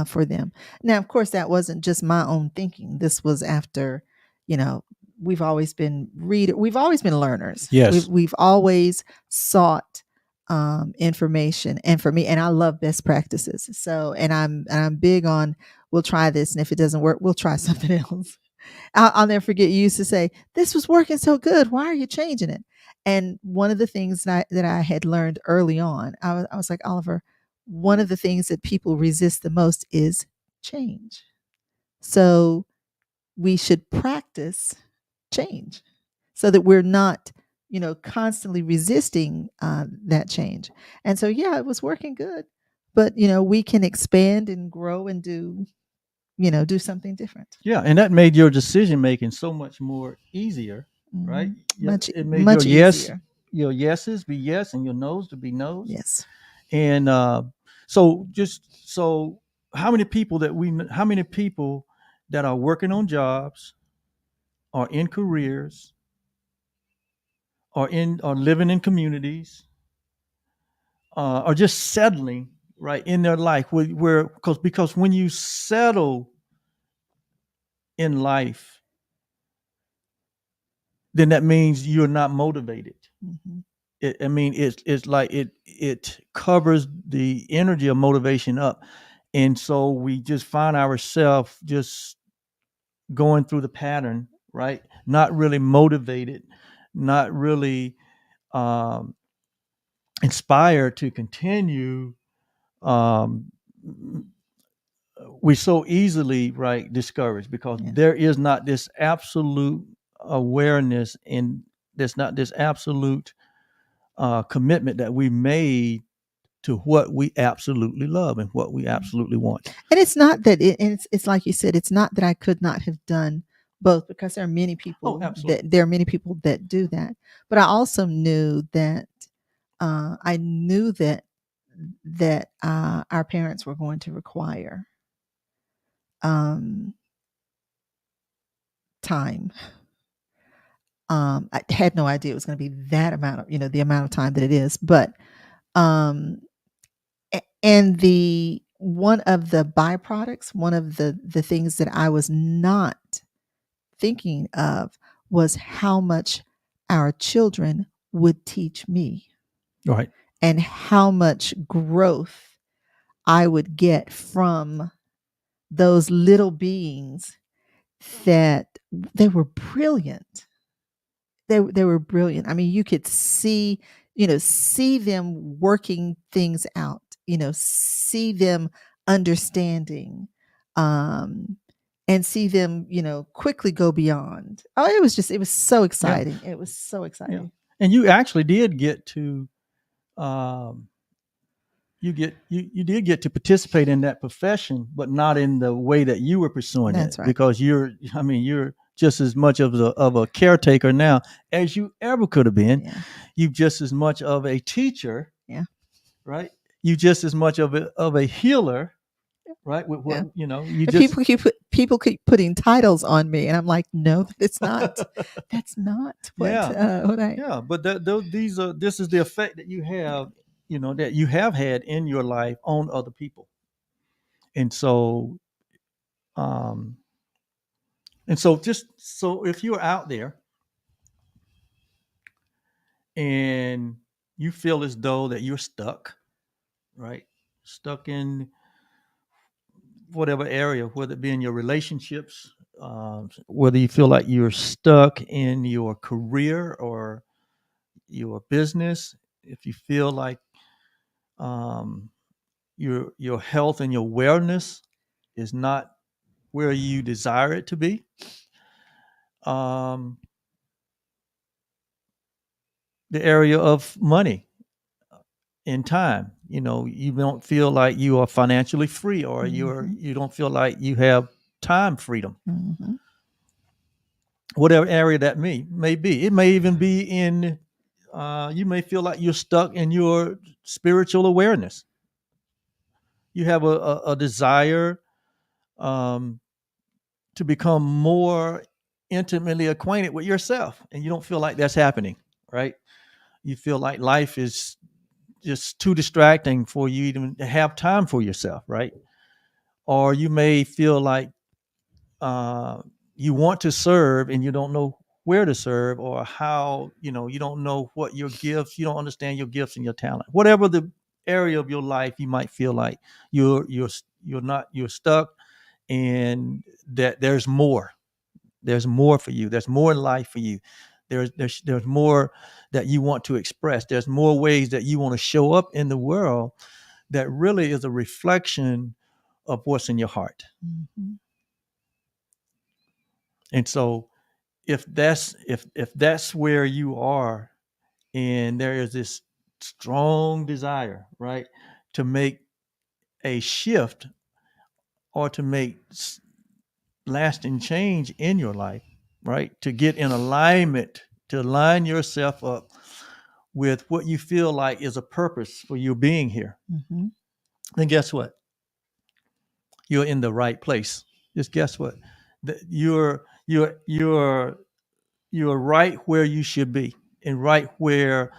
for them. Now, of course, that wasn't just my own thinking. This was after, you know, we've always been learners. Yes. We've always sought information, and for me, and I love best practices. So, and I'm big on we'll try this, and if it doesn't work, we'll try something else. I'll never forget you used to say, "This was working so good. Why are you changing it?" And one of the things that I had learned early on, I was like, Oliver, one of the things that people resist the most is change. So we should practice change so that we're not, constantly resisting that change. And so, yeah, it was working good, but we can expand and grow and do something different. Yeah, and that made your decision making so much more easier, right? Yeah, Much it made much easier. your yeses be yes, and your no's to be no's. Yes. And so, how many people that are working on jobs, are in careers, are living in communities, are just settling right in their life, where because when you settle in life, then that means you're not motivated. Mm-hmm. I mean, it's like it covers the energy of motivation up, and so we just find ourselves just going through the pattern, right? Not really motivated, not really um, inspired to continue, um, we so easily right discouraged because there is not this absolute awareness and there's not this absolute commitment that we made to what we absolutely love and what we absolutely want. And it's not that it's like you said, it's not that I could not have done both, because there are many people that do that. But I also knew that our parents were going to require time. I had no idea it was going to be that amount of, the amount of time that it is. But and the one of the byproducts, one of the things that I was not thinking of was how much our children would teach me, Right. and how much growth I would get from those little beings, that they were brilliant. They were brilliant. I mean, you could see them working things out, see them understanding, and see them, quickly go beyond. Oh, it was so exciting. It was so exciting. Yeah. And you actually did get to, you did get to participate in that profession, but not in the way that you were pursuing That's it. right. Because you're just as much of a caretaker now as you ever could have been. Yeah. You're just as much of a teacher. Yeah. Right. You just as much of a healer. Right. With what, you just people keep putting titles on me, and I'm like, no, it's not. That's not what. What I. Yeah, but this is the effect that you have, that you have had in your life on other people, and so, just so if you're out there and you feel as though that you're stuck, right, stuck in whatever area, whether it be in your relationships, whether you feel like you're stuck in your career or your business, if you feel like your health and your wellness is not where you desire it to be, the area of money and time, you don't feel like you are financially free, or you don't feel like you have time freedom. Mm-hmm. Whatever area that may be. It may even be in, you may feel like you're stuck in your spiritual awareness. You have a desire to become more intimately acquainted with yourself, and you don't feel like that's happening, right? You feel like life is just too distracting for you even to have time for yourself, right? Or you may feel like you want to serve and you don't know where to serve, or how, you don't know what your gifts, you don't understand your gifts and your talent. Whatever the area of your life, you might feel like you're stuck, and that there's more for you. There's more in life for you. There's more that you want to express. There's more ways that you want to show up in the world that really is a reflection of what's in your heart. Mm-hmm. And so if that's where you are, and there is this strong desire, right, to make a shift or to make lasting change in your life, right, to get in alignment, to line yourself up with what you feel like is a purpose for you being here, Mm-hmm. then guess what? You're in the right place. Just guess what? You're right where you should be, and right where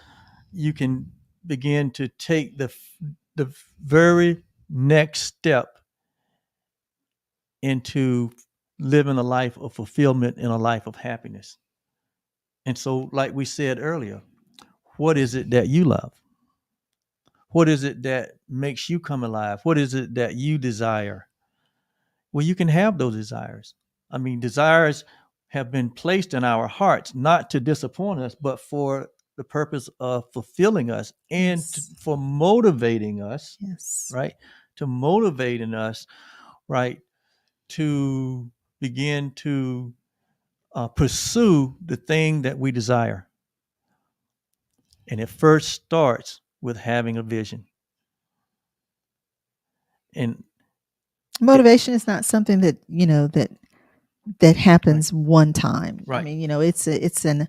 you can begin to take the very next step into living a life of fulfillment and a life of happiness. And so, like we said earlier, what is it that you love? What is it that makes you come alive? What is it that you desire? Well, you can have those desires. I mean, desires have been placed in our hearts not to disappoint us, but for the purpose of fulfilling us and Yes. for motivating us, Yes. right? To motivating us, right? To begin to pursue the thing that we desire. And it first starts with having a vision. And Motivation is not something that, that happens one time. I Right. mean, it's an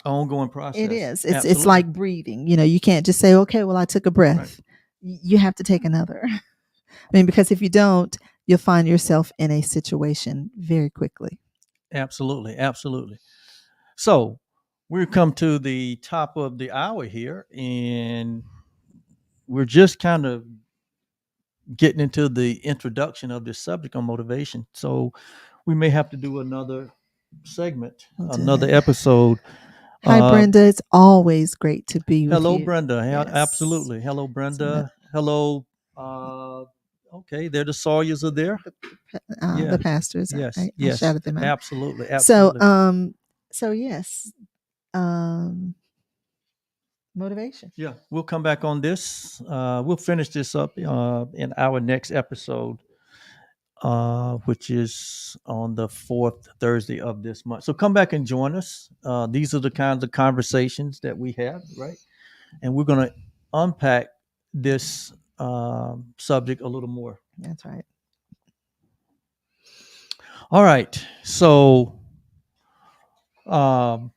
ongoing process. it is. It's Absolutely. like breathing. You can't just say, okay, well, I took a breath. You have to take another. I mean, because if you don't, you'll find yourself in a situation very quickly. Absolutely. Absolutely. So we've come to the top of the hour here, and we're just kind of getting into the introduction of this subject on motivation. So we may have to do another segment, We'll do another that. episode. Hi, Brenda. It's always great to be with Hello, you. Brenda. Yes. Absolutely. Hello, Brenda. Hello. Okay, there the Sawyers are there. Yeah. The pastors. Yes. I Yes. shouted them out. Absolutely. Absolutely. So yes, motivation. Yeah, we'll come back on this. We'll finish this up in our next episode, which is on the 4th Thursday of this month. So come back and join us. These are the kinds of conversations that we have, right? And we're going to unpack this subject a little more. That's right. All right. So go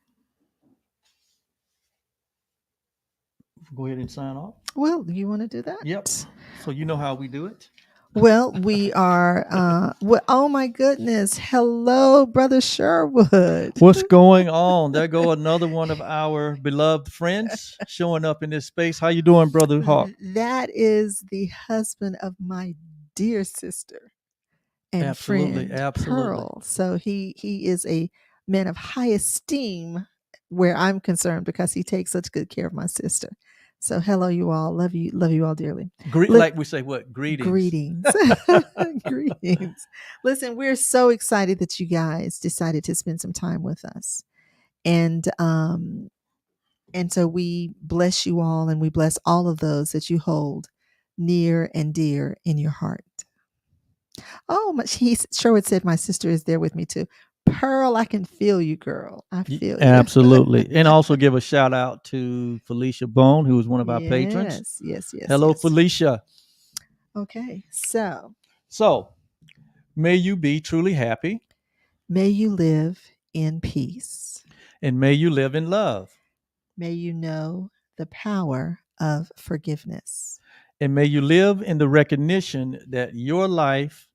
ahead and sign off. Well, you want to do that? Yep. So you know how we do it. Well, we are. Oh my goodness! Hello, Brother Sherwood. What's going on? There go another one of our beloved friends showing up in this space. How you doing, Brother Hawk? That is the husband of my dear sister and friend, Pearl. So he is a man of high esteem where I'm concerned because he takes such good care of my sister. So hello, you all. Love you all dearly. Like we say, what? Greetings. Greetings. Greetings. Listen, we're so excited that you guys decided to spend some time with us. And so we bless you all, and we bless all of those that you hold near and dear in your heart. Oh, Sherwood said my sister is there with me too. Pearl, I can feel you, girl. I feel you. Absolutely. And also give a shout out to Felicia Bone, who is one of our patrons. Yes. Hello, Felicia. Okay. So may you be truly happy. May you live in peace. And may you live in love. May you know the power of forgiveness. And may you live in the recognition that your life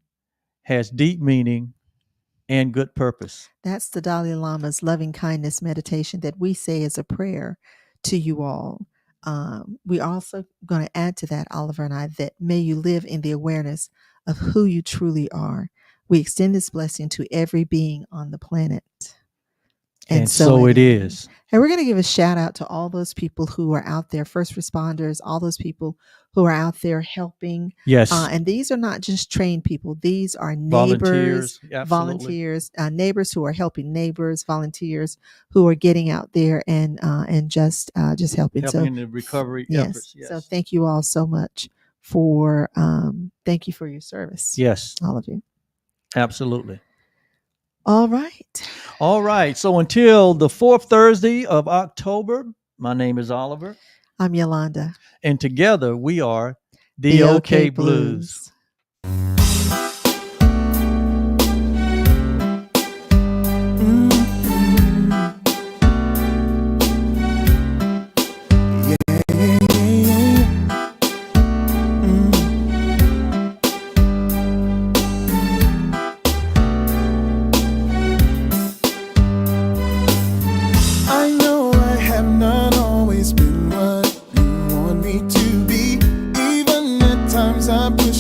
has deep meaning and good purpose. That's the Dalai Lama's loving kindness meditation that we say as a prayer to you all. We also going to add to that, Oliver and I, that may you live in the awareness of who you truly are. We extend this blessing to every being on the planet. And so it is. And we're going to give a shout out to all those people who are out there, first responders, all those people who are out there helping. Yes. And these are not just trained people. These are neighbors, volunteers, neighbors who are helping neighbors, volunteers who are getting out there and just helping. Helping in the recovery efforts. Yes. So thank you all so much thank you for your service. Yes. All of you. Absolutely. All right. So until the 4th Thursday of October, my name is Oliver. I'm Yolanda. And together we are the OK Blues.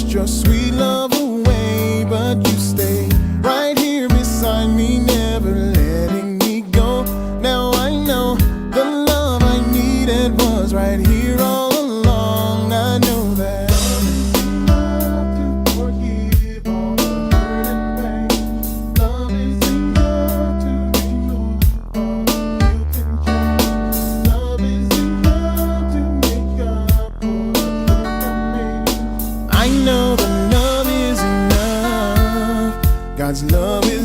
Your sweet love God's love is